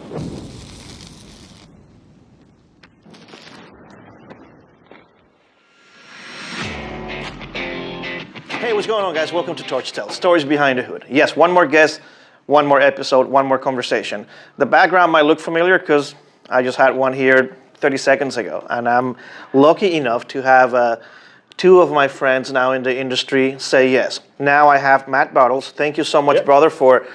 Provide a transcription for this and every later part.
Hey, what's going on, guys? Welcome to Torch Tell, Stories Behind the Hood. Yes, one more guest, one more episode, one more conversation. The background might look familiar because I just had one here 30 seconds ago, and I'm lucky enough to have two of my friends now in the industry say yes. Now I have Matt Bartles. Thank you so much, brother, for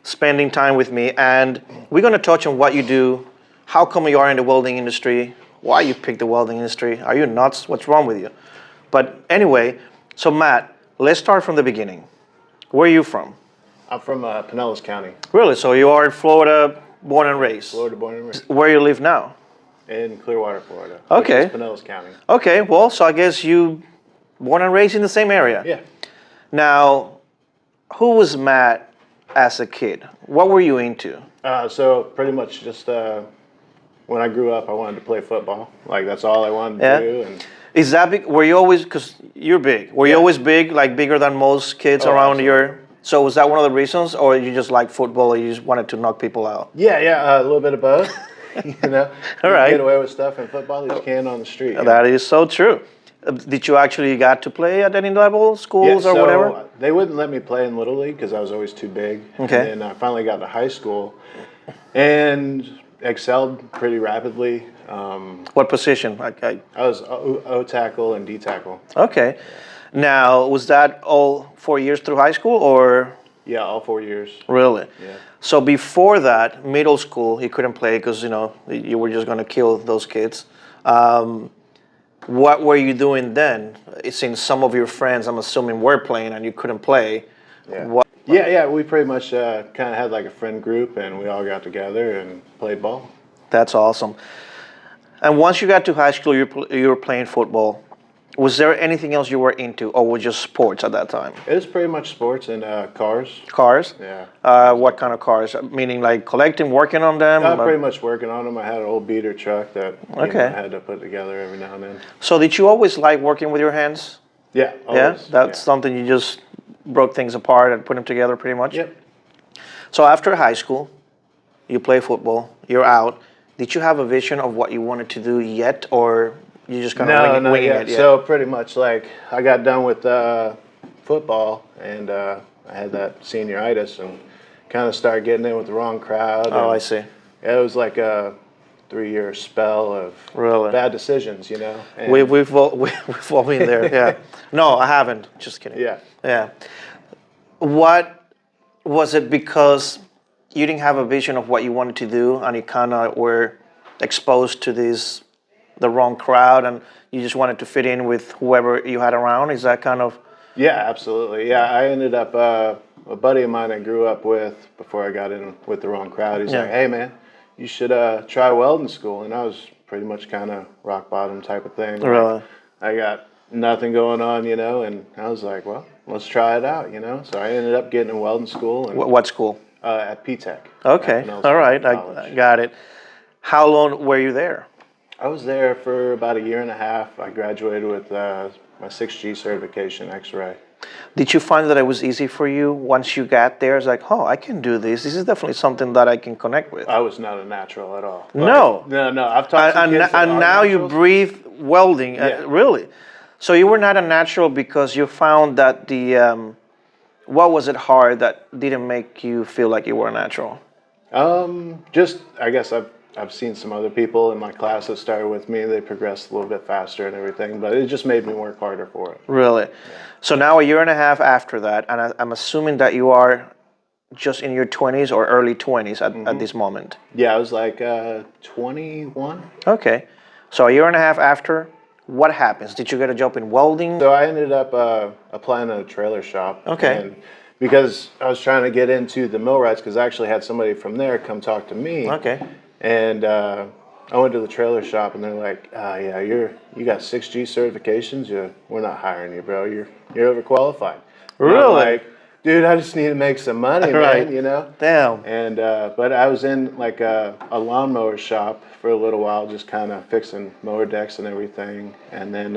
spending time with me. And we're going to touch on what you do, how come you are in the welding industry, why you picked the welding industry. Are you nuts? What's wrong with you? But anyway, so Matt, let's start from the beginning. Where are you from? I'm from Pinellas County. Really? So you are in Florida, born and raised? Florida, born and raised. Where you live now? In Clearwater, Florida. Okay. Which is Pinellas County. Okay, well, so I guess you born and raised in the same area. Yeah. Now, who was Matt as a kid? What were you into? So pretty much just when I grew up, I wanted to play football. Like that's all I wanted to do. And is that big? Were you always, because you're big, were you always big, like bigger than most kids around your, so was that one of the reasons, or you just like football, or you just wanted to knock people out? Yeah, a little bit of both. You know, all right. You get away with stuff in football that you can't on the street. That is so true. Did you actually got to play at any level, schools or whatever? They wouldn't let me play in Little League because I was always too big. Okay. And then I finally got to high school and excelled pretty rapidly. What position? I was O tackle and D tackle. Okay. Now, was that all 4 years through high school, or? Yeah, all 4 years. Really? Yeah. So before that, middle school, you couldn't play because, you know, you were just going to kill those kids. What were you doing then? Since some of your friends, I'm assuming, were playing and you couldn't play. Yeah. Yeah, we pretty much kind of had like a friend group, and we all got together and played ball. That's awesome. And once you got to high school, you were playing football. Was there anything else you were into, or was just sports at that time? It was pretty much sports and cars. Cars? Yeah. What kind of cars? Meaning like collecting, working on them? Pretty much working on them. I had an old beater truck that I had to put together every now and then. So did you always like working with your hands? Yeah, always. Yeah? That's something you just broke things apart and put them together pretty much? Yep. So after high school, you play football, you're out. Did you have a vision of what you wanted to do yet, or you just kind of winging it? Yeah. So pretty much like I got done with football, and I had that senioritis and kind of started getting in with the wrong crowd. Oh, I see. It was like a 3-year spell of bad decisions, you know. And we've all been there, yeah. No, I haven't. Just kidding. Yeah. Yeah. What was it, because you didn't have a vision of what you wanted to do, and you kind of were exposed to the wrong crowd, and you just wanted to fit in with whoever you had around? Is that kind of? Yeah, absolutely. Yeah, I ended up a buddy of mine I grew up with before I got in with the wrong crowd. He's like, "Hey, man, you should try welding school." And I was pretty much kind of rock bottom type of thing. Really? Like, I got nothing going on, you know, and I was like, well, let's try it out, you know. So I ended up getting in welding school. And, what school? At P-Tech. Okay, all right, I got it. How long were you there? I was there for about 1.5 years. I graduated with my 6G certification, X-ray. Did you find that it was easy for you once you got there? It's like, oh, I can do this. This is definitely something that I can connect with. I was not a natural at all. No. No. I've talked to kids and now you breathe welding. Yeah. Really? So you were not a natural because you found that what was it hard that didn't make you feel like you were a natural? Just, I guess I've seen some other people in my class that started with me. They progressed a little bit faster and everything, but it just made me work harder for it. Really? Yeah. So now 1.5 years after that, and I'm assuming that you are just in your 20s or early 20s at this moment. Yeah, I was like 21. Okay. So 1.5 years after, what happens? Did you get a job in welding? So I ended up applying at a trailer shop. Okay. And because I was trying to get into the Millwrights, because I actually had somebody from there come talk to me. Okay. And I went to the trailer shop, and they're like, "Yeah, you got 6G certifications. We're not hiring you, bro. You're overqualified." And really? I'm like, dude, I just need to make some money, man. You know. Damn. And but I was in like a lawnmower shop for a little while, just kind of fixing mower decks and everything, and then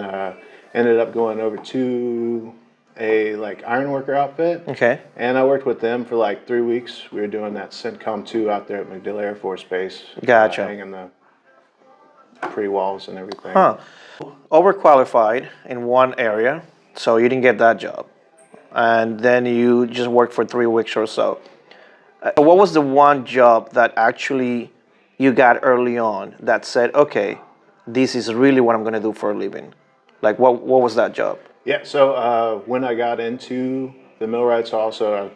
ended up going over to a like ironworker outfit. Okay. And I worked with them for like 3 weeks. We were doing that CENTCOM 2 out there at MacDill Air Force Base. Gotcha. Hanging the pre-walls and everything. Huh. Overqualified in one area, so you didn't get that job. And then you just worked for 3 weeks or so. What was the one job that actually you got early on that said, okay, this is really what I'm going to do for a living? Like, what was that job? Yeah, so when I got into the Millwrights also,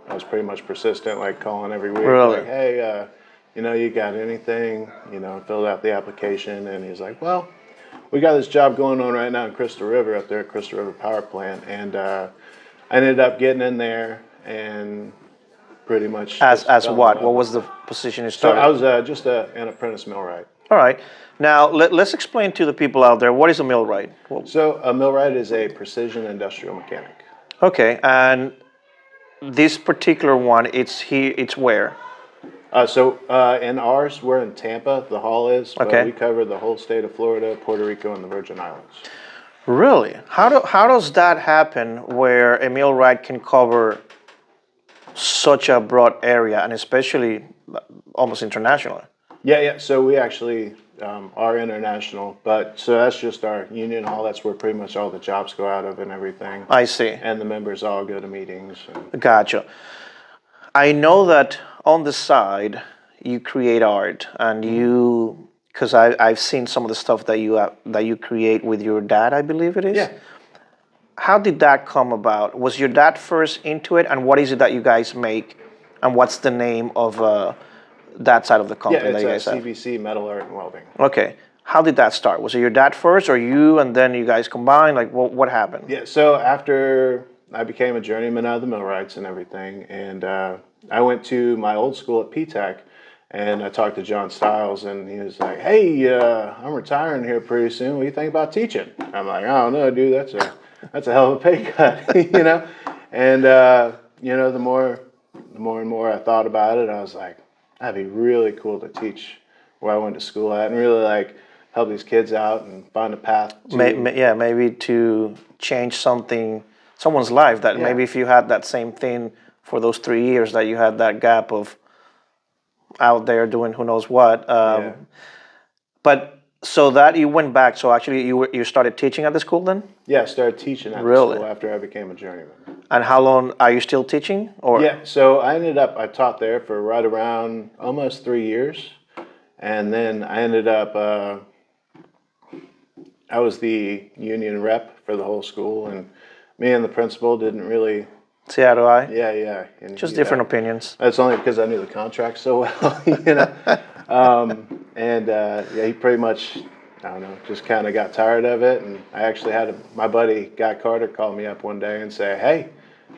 I was pretty much persistent, like calling every week. Really? Like, hey, you got anything? Filled out the application, and he's like, well, we got this job going on right now in Crystal River up there at Crystal River Power Plant. And I ended up getting in there and pretty much... As what? What was the position you So started? I was just an apprentice millwright. All right. Now, let's explain to the people out there, what is a millwright? So a millwright is a precision industrial mechanic. Okay, and this particular one, it's where? In ours, we're in Tampa, the hall is, but Okay. we cover the whole state of Florida, Puerto Rico, and the Virgin Islands. Really? How does that happen where a millwright can cover such a broad area, and especially almost internationally? Yeah, so we actually are international, but so that's just our union hall. That's where pretty much all the jobs go out of and everything. I see. And the members all go to meetings. Gotcha. I know that on the side you create art, and you, because I've seen some of the stuff that you create with your dad, I believe it is. Yeah. How did that come about? Was your dad first into it, and what is it that you guys make, and what's the name of that side of the company Yeah, that you guys it's have? CBC Metal Art Welding. Okay. How did that start? Was it your dad first, or you, and then you guys combined? Like, what happened? Yeah, so after I became a journeyman out of the Millwrights and everything, and I went to my old school at PTAC, and I talked to John Stiles, and he was like, hey, I'm retiring here pretty soon. What do you think about teaching? I'm like, I don't know, dude, that's a hell of a pay cut, And, the more and more I thought about it, I was like, that'd be really cool to teach where I went to school at and really like help these kids out and find a path to... Maybe to change someone's life, that maybe if you had that same thing for those 3 years, that you had that gap of out there doing who knows what. But so that you went back, so actually you started teaching at the school then? Yeah, I started teaching at the Really? school after I became a journeyman. And how long are you still teaching? Or Yeah, so I taught there for right around almost 3 years. And then I ended up, I was the union rep for the whole school. And me and the principal didn't really... See, how do I? Yeah. And Just different opinions. That's only because I knew the contract so well, he pretty much, I don't know, just kind of got tired of it. And I actually had my buddy, Guy Carter, call me up one day and say, hey,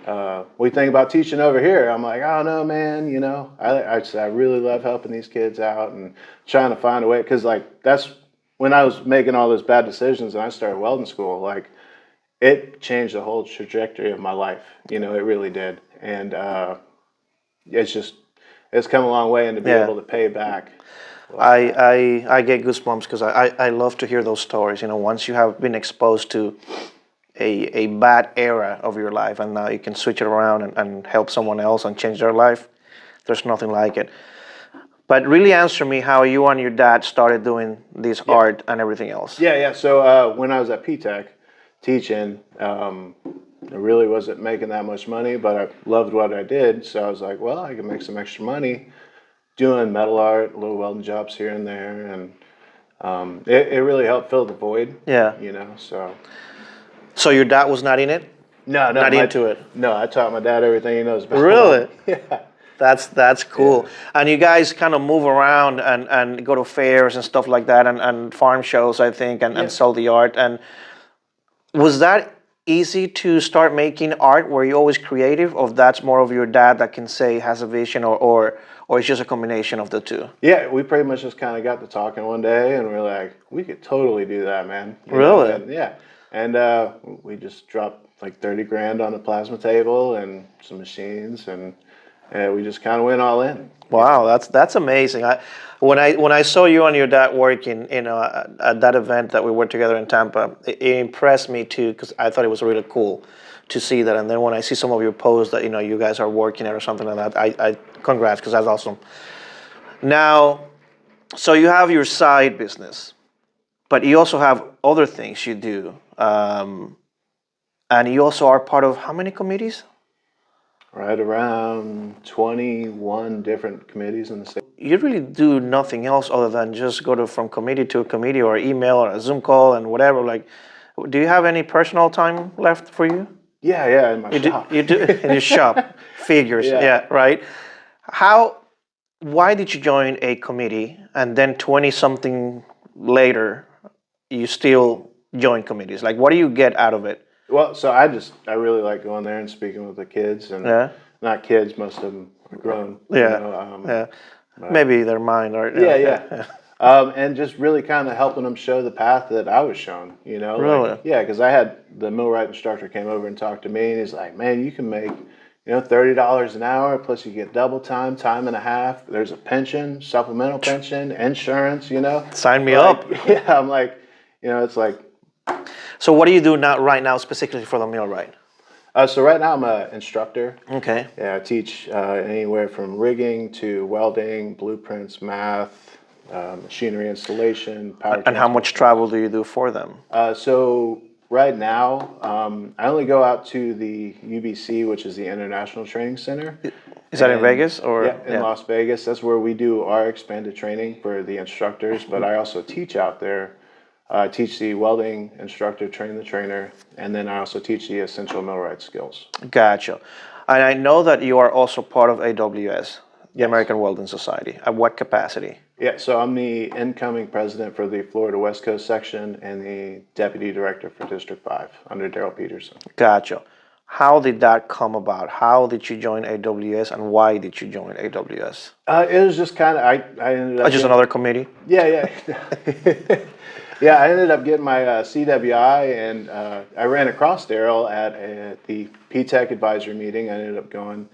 what do you think about teaching over here? I'm like, oh, no, man, I really love helping these kids out and trying to find a way. Because, that's when I was making all those bad decisions and I started welding school, it changed the whole trajectory of my life. It really did. And it's come a long way, and to be able to pay back. I get goosebumps because I love to hear those stories. Once you have been exposed to a bad era of your life, and now you can switch it around and help someone else and change their life, there's nothing like it. But really answer me how you and your dad started doing this art and everything else. Yeah. So when I was at PTAC teaching, I really wasn't making that much money, but I loved what I did. So I was like, well, I can make some extra money doing metal art, little welding jobs here and there. And it really helped fill the void. Yeah. So your dad was not in it? No, not into it. No, I taught my dad everything he knows about. Really? Yeah. That's cool. Yeah. And you guys kind of move around and go to fairs and stuff like that, and farm shows, I think, and sell the art. And was that easy to start making art? Were you always creative, or that's more of your dad that can say has a vision, or it's just a combination of the two? Yeah, we pretty much just kind of got to talking one day, and we're like, we could totally do that, man. Really? And we just dropped like 30 grand on the plasma table and some machines, and we just kind of went all in. Wow, that's amazing. When I saw you and your dad working, at that event that we were together in Tampa, it impressed me too, because I thought it was really cool to see that. And then when I see some of your posts that you guys are working it or something like that, I congrats, because that's awesome. Now, so you have your side business, but you also have other things you do, and you also are part of how many committees? Right around 21 different committees in the state. You really do nothing else other than just go from committee to committee, or email, or a Zoom call, and whatever. Like, do you have any personal time left for you? Yeah, in my shop. You do in your shop. Figures, yeah, right. Why did you join a committee, and then 20 something later, you still join committees? Like, what do you get out of it? Well, so I really like going there and speaking with the kids, and not kids, most of them are grown. Yeah. Maybe their mind, or yeah. And just really kind of helping them show the path that I was shown, Really? Like, because I had the Millwright instructor came over and talked to me, and he's like, man, you can make, $30 an hour, plus you get double time and a half. There's a pension, supplemental pension, insurance, Sign me like, up. Yeah, I'm like, it's like. So what do you do right now specifically for the Millwright? So right now I'm an instructor. Okay. Yeah, I teach anywhere from rigging to welding, blueprints, math, machinery installation, power. And how much travel do you do for them? So right now, I only go out to the UBC, which is the International Training Center. Is that in Vegas, or? Yeah, in Las Vegas. That's where we do our expanded training for the instructors. But I also teach out there. I teach the welding instructor, train the trainer, and then I also teach the essential millwright skills. Gotcha. And I know that you are also part of AWS, the American Welding Society. At what capacity? Yeah, so I'm the incoming president for the Florida West Coast section and the deputy director for District 5 under Daryl Peterson. Gotcha. How did that come about? How did you join AWS, and why did you join AWS? It was just kind of, I ended up... Just another committee? Yeah. Yeah, I ended up getting my CWI, and I ran across Daryl at the PTech advisory meeting. I ended up going,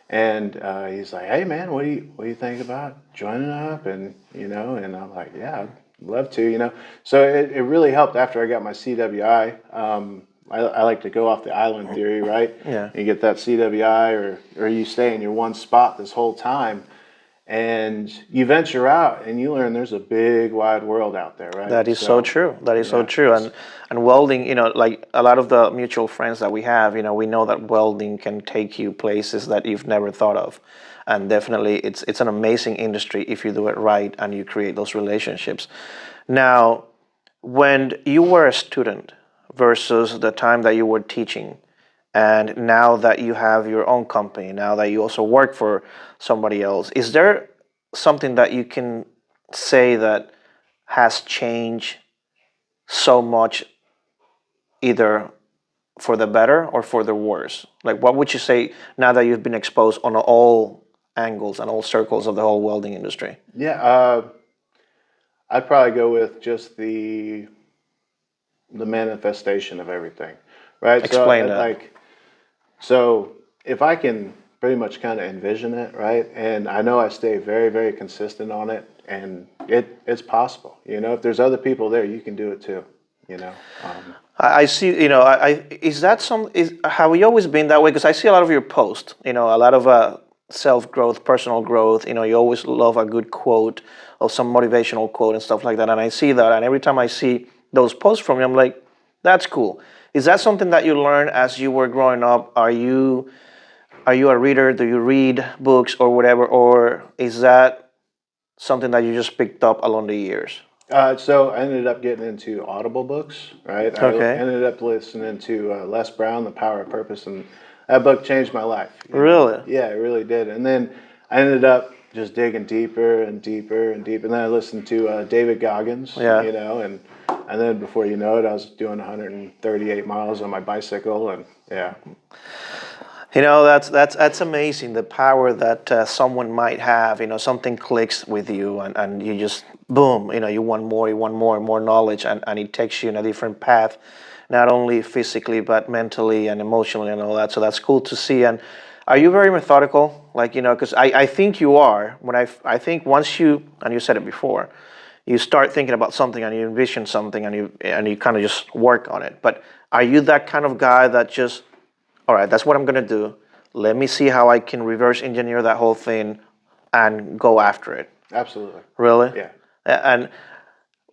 and he's like, "Hey, man, what do you think about joining up?" And and I'm like, "Yeah, I'd love to." So it really helped after I got my CWI. I like to go off the island theory, right? Yeah. You get that CWI, or you stay in your one spot this whole time. And you venture out and you learn there's a big wide world out there, right? That is so true. That is so true. And welding, like a lot of the mutual friends that we have, we know that welding can take you places that you've never thought of. And definitely it's an amazing industry if you do it right and you create those relationships. Now, when you were a student versus the time that you were teaching, and now that you have your own company, now that you also work for somebody else, is there something that you can say that has changed so much, either for the better or for the worse? Like, what would you say now that you've been exposed on all angles and all circles of the whole welding industry? Yeah, I'd probably go with just the manifestation of everything, right? Explain that. So if I can pretty much kind of envision it, right, and I know I stay very, very consistent on it, and it's possible. If there's other people there, you can do it too. I see. Have you always been that way? Because I see a lot of your posts. A lot of self-growth, personal growth. You always love a good quote or some motivational quote and stuff like that. And I see that, and every time I see those posts from you, I'm like, that's cool. Is that something that you learned as you were growing up? Are you a reader? Do you read books or whatever? Or is that something that you just picked up along the years? So I ended up getting into Audible books, right? Okay. I ended up listening to Les Brown, The Power of Purpose, and that book changed my life. Really? Yeah, it really did. And then I ended up just digging deeper and deeper and deeper. And then I listened to David Goggins, and then before you know it, I was doing 138 miles on my bicycle, and yeah. That's amazing, the power that someone might have. Something clicks with you, and you just, boom, you want more knowledge, and it takes you in a different path, not only physically, but mentally and emotionally and all that. So that's cool to see. And are you very methodical? Because I think you are. I think once you, and you said it before, you start thinking about something and you envision something and you kind of just work on it. But are you that kind of guy that just all right, that's what I'm going to do. Let me see how I can reverse engineer that whole thing and go after it. Absolutely. Really? Yeah. And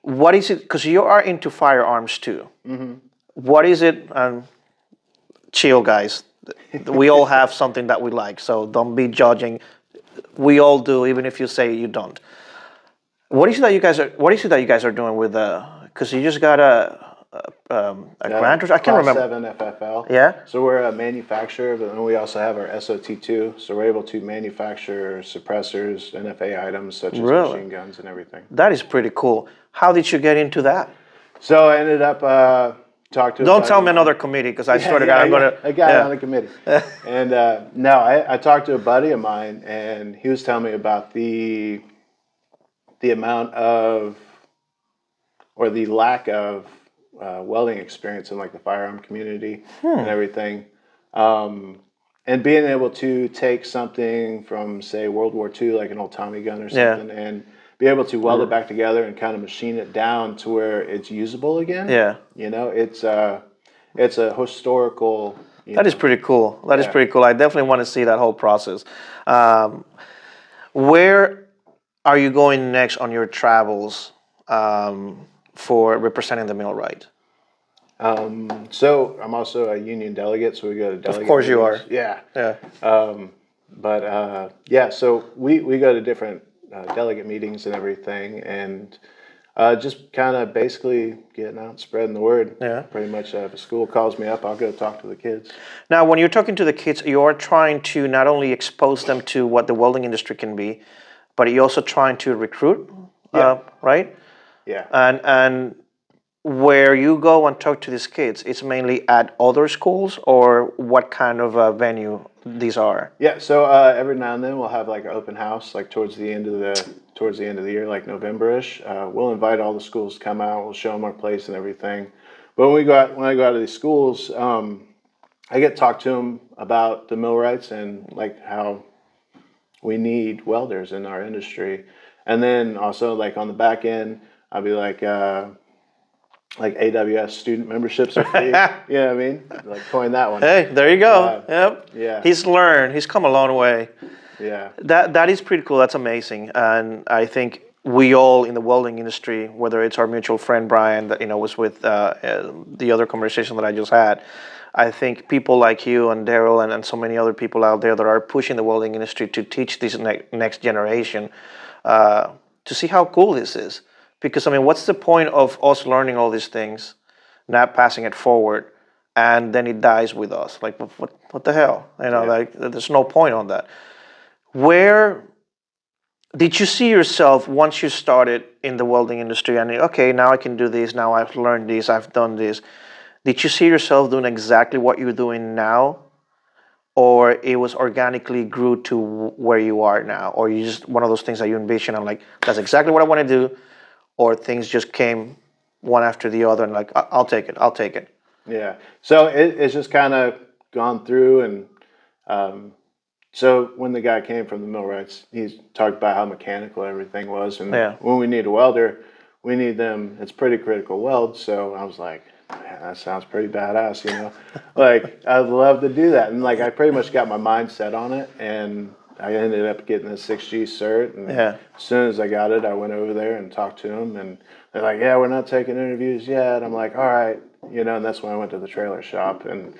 what is it? Because you are into firearms too. What is it? Chill, guys. We all have something that we like, so don't be judging. We all do, even if you say you don't. What is it that you guys are? What is it that you guys are doing with the? Because you just got a grant, or I can't Class remember. 7 FFL. Yeah. So we're a manufacturer, but then we also have our SOT2. So we're able to manufacture suppressors, NFA items such as Really? machine guns and everything. That is pretty cool. How did you get into that? So I ended up talking to. Don't tell me another committee, because I swear to God, I'm gonna. a guy on the committee. And no, I talked to a buddy of mine, and he was telling me about the amount of, or the lack of welding experience in like the firearm community and everything. And being able to take something from, say, World War II, like an old Tommy gun or something, and be able to weld it back together and kind of machine it down to where it's usable again. Yeah. You know, it's a historical. That is pretty cool. That is pretty cool. I definitely want to see that whole process. Where are you going next on your travels for representing the Millwright? So I'm also a union delegate, so we go to delegate. Of course you are. Yeah. Yeah. Yeah, so we go to different delegate meetings and everything, and just kind of basically getting out and spreading the word. Yeah. Pretty much if a school calls me up, I'll go talk to the kids. Now, when you're talking to the kids, you're trying to not only expose them to what the welding industry can be, but you're also trying to recruit, right? Yeah. And where you go and talk to these kids, it's mainly at other schools, or what kind of venue these are? Yeah, so every now and then we'll have like an open house, like towards the end of the year, like November-ish. We'll invite all the schools to come out. We'll show them our place and everything. But when I go out to these schools, I get to talk to them about the Millwrights and like how we need welders in our industry. And then also like on the back end, I'll be like AWS student memberships are free. You know what I mean? Like coin that one. Hey, there you go. Yep. Yeah. He's learned. He's come a long way. Yeah. That is pretty cool. That's amazing. And I think we all in the welding industry, whether it's our mutual friend Brian that was with the other conversation that I just had, I think people like you and Daryl and so many other people out there that are pushing the welding industry to teach this next generation to see how cool this is. Because, I mean, what's the point of us learning all these things, not passing it forward, and then it dies with us? Like, what the hell? Like, there's no point on that. Where did you see yourself once you started in the welding industry and, okay, now I can do this, now I've learned this, I've done this. Did you see yourself doing exactly what you're doing now? Or it was organically grew to where you are now? Or you just one of those things that you envision and like, that's exactly what I want to do? Or things just came one after the other and like, I'll take it. Yeah. So it's just kind of gone through. And so when the guy came from the Millwrights, he talked about how mechanical everything was. And when we need a welder, we need them. It's pretty critical weld. So I was like, man, that sounds pretty badass, like I'd love to do that. And like, I pretty much got my mind set on it. And I ended up getting the 6G cert, and as soon as I got it, I went over there and talked to them, and they're like, yeah, we're not taking interviews yet. I'm like, all right, and that's when I went to the trailer shop, and,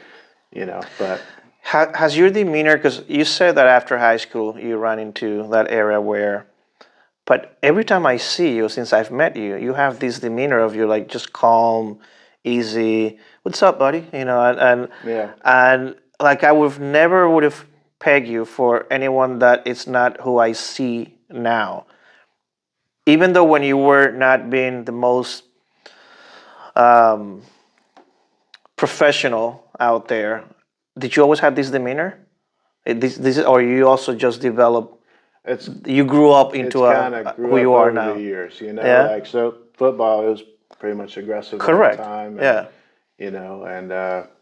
but. Has your demeanor, because you said that after high school you ran into that area but every time I see you, since I've met you, you have this demeanor of you're like just calm, easy, what's up, buddy? And like I never would have peg you for anyone that is not who I see now. Even though when you were not being the most professional out there, did you always have this demeanor? Or you also just developed? You grew up into who you are now. The years, like so football it was pretty much aggressive. Correct. At the time. And, and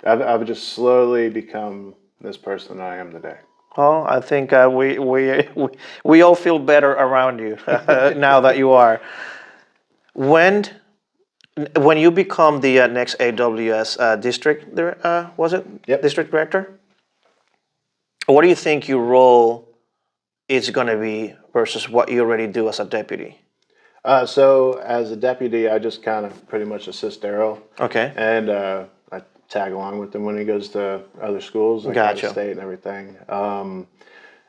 I've just slowly become this person I am today. Oh, I think we all feel better around you now that you are. When When you become the next AWS district, was it? Yep. District director? What do you think your role is going to be versus what you already do as a deputy? So as a deputy, I just kind of pretty much assist Daryl. Okay. And I tag along with him when he goes to other schools, like out Gotcha. of state and everything.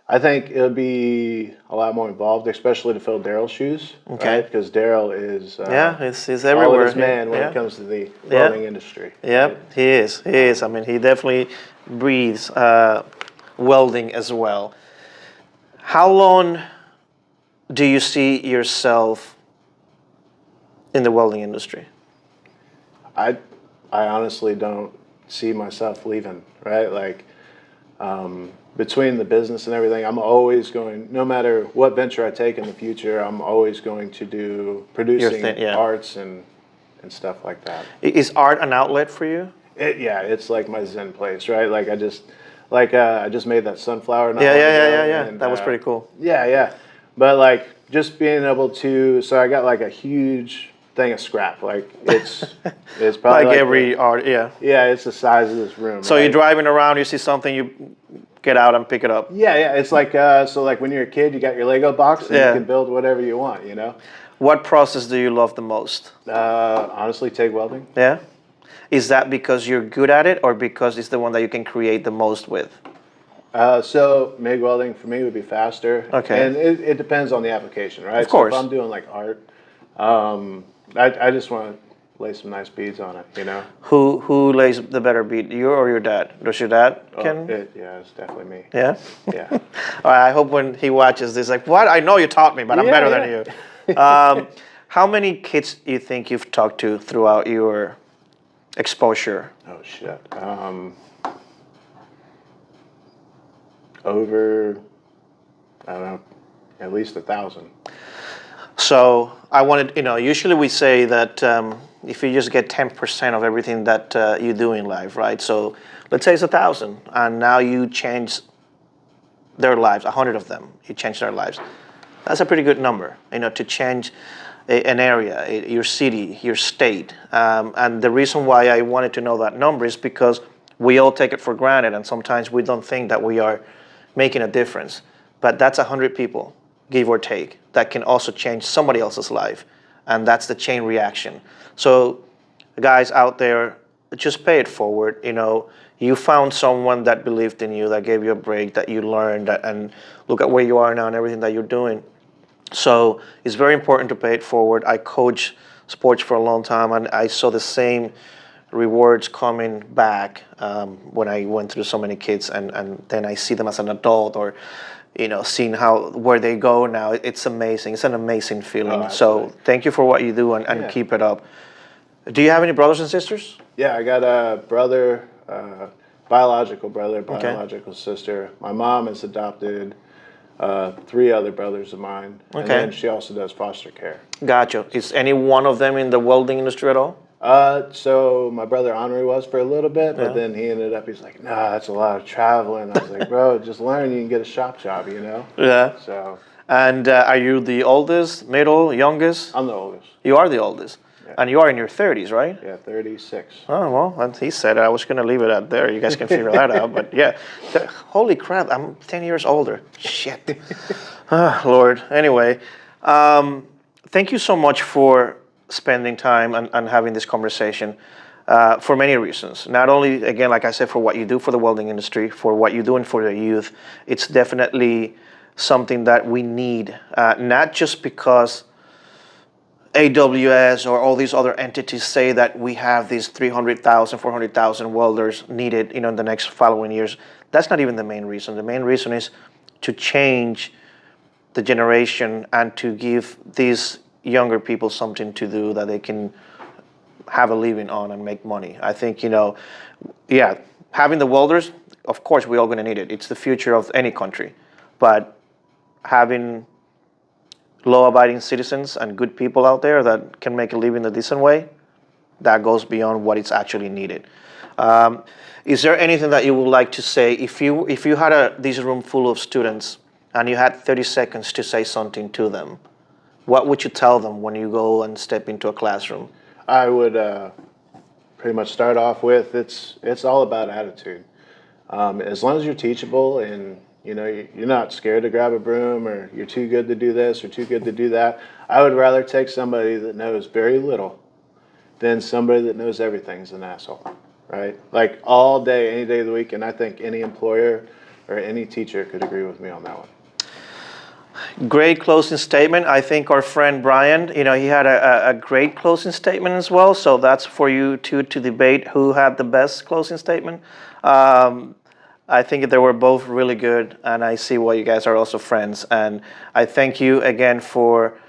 I think it'll be a lot more involved, especially to fill Daryl's shoes. Okay. Right? Because Daryl is he's everywhere. all his man when Yeah. it comes to the welding industry. Yep, right? he is. He is. I mean, he definitely breathes welding as well. How long do you see yourself in the welding industry? I honestly don't see myself leaving, right? Like, between the business and everything, I'm always going, no matter what venture I take in the future, I'm always going to do producing arts and stuff like that. Is art an outlet for you? It's like my zen place, right? Like I just made that sunflower. Yeah. And, that was pretty cool. Yeah. But like just being able to, so I got like a huge thing of scrap. Like it's probably like every art, yeah. Yeah, it's the size of this room. So right? you're driving around, you see something, you get out and pick it up. Yeah. It's like so like when you're a kid, you got your Lego box and you can build whatever you want. You know. What process do you love the most? Honestly, TIG welding. Yeah. Is that because you're good at it, or because it's the one that you can create the most with? So MIG welding for me would be faster. Okay. And it depends on the application, right? Of course. So if I'm doing like art, I just want to lay some nice beads on it, you know? Who lays the better bead, you or your dad? Does your dad Yeah, it's definitely me. Yeah? Yeah. All right, I hope when he watches this, like, what? I know you taught me, but I'm better than you. How many kids do you think you've talked to throughout your exposure? Oh, shit. Over, I don't know, at least 1,000. So I wanted, usually we say that if you just get 10% of everything that you do in life, right? So let's say it's 1,000, and now you change their lives, 100 of them, you change their lives. That's a pretty good number, to change an area, your city, your state. And the reason why I wanted to know that number is because we all take it for granted, and sometimes we don't think that we are making a difference. But that's 100 people, give or take, that can also change somebody else's life. And that's the chain reaction. So guys out there, just pay it forward. You found someone that believed in you, that gave you a break, that you learned, and look at where you are now and everything that you're doing. So it's very important to pay it forward. I coached sports for a long time, and I saw the same rewards coming back when I went through so many kids, and then I see them as an adult, or seeing where they go now. It's amazing. It's an amazing feeling. So thank you for what you do, and keep it up. Do you have any brothers and sisters? Yeah, I got a brother, biological brother, biological sister. My mom has adopted 3 other brothers of mine, and then she also does foster care. Gotcha. Is any one of them in the welding industry at all? So my brother Henri was for a little bit, but then he ended up, he's like, nah, that's a lot of traveling. I was like, bro, just learn, you can get a shop job, Yeah. So. And are you the oldest, middle, youngest? I'm the oldest. You are the oldest. Yeah. And you are in your 30s, right? Yeah, 36. Oh, well, he said it. I was going to leave it at there. You guys can figure that out. But yeah, holy crap, I'm 10 years older. Shit. Oh, Lord. Anyway, thank you so much for spending time and having this conversation for many reasons. Not only, again, like I said, for what you do for the welding industry, for what you're doing for the youth. It's definitely something that we need, not just because AWS or all these other entities say that we have these 300,000, 400,000 welders needed, in the next following years. That's not even the main reason. The main reason is to change the generation and to give these younger people something to do that they can have a living on and make money. I think, having the welders, of course, we're all going to need it. It's the future of any country. But having law-abiding citizens and good people out there that can make a living a decent way, that goes beyond what is actually needed. Is there anything that you would like to say? If you had this room full of students and you had 30 seconds to say something to them, what would you tell them when you go and step into a classroom? I would pretty much start off with it's all about attitude. As long as you're teachable and you're not scared to grab a broom, or you're too good to do this or too good to do that, I would rather take somebody that knows very little than somebody that knows everything's an asshole, right? Like all day, any day of the week, and I think any employer or any teacher could agree with me on that one. Great closing statement. I think our friend Brian, he had a great closing statement as well. So that's for you two to debate who had the best closing statement. I think they were both really good, and I see why you guys are also friends. And I thank you again for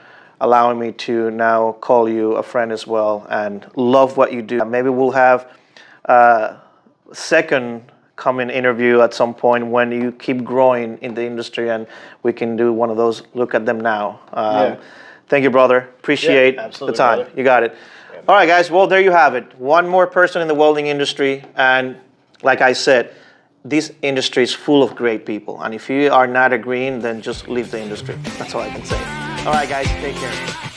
allowing me to now call you a friend as well, and love what you do. Maybe we'll have a second coming interview at some point when you keep growing in the industry, and we can do one of those, look at them now. Thank you, brother. Appreciate the time. Brother. You got it. Yeah. All right, guys. Well, there you have it. One more person in the welding industry, and like I said, this industry is full of great people. And if you are not agreeing, then just leave the industry. That's all I can say. All right, guys. Take care.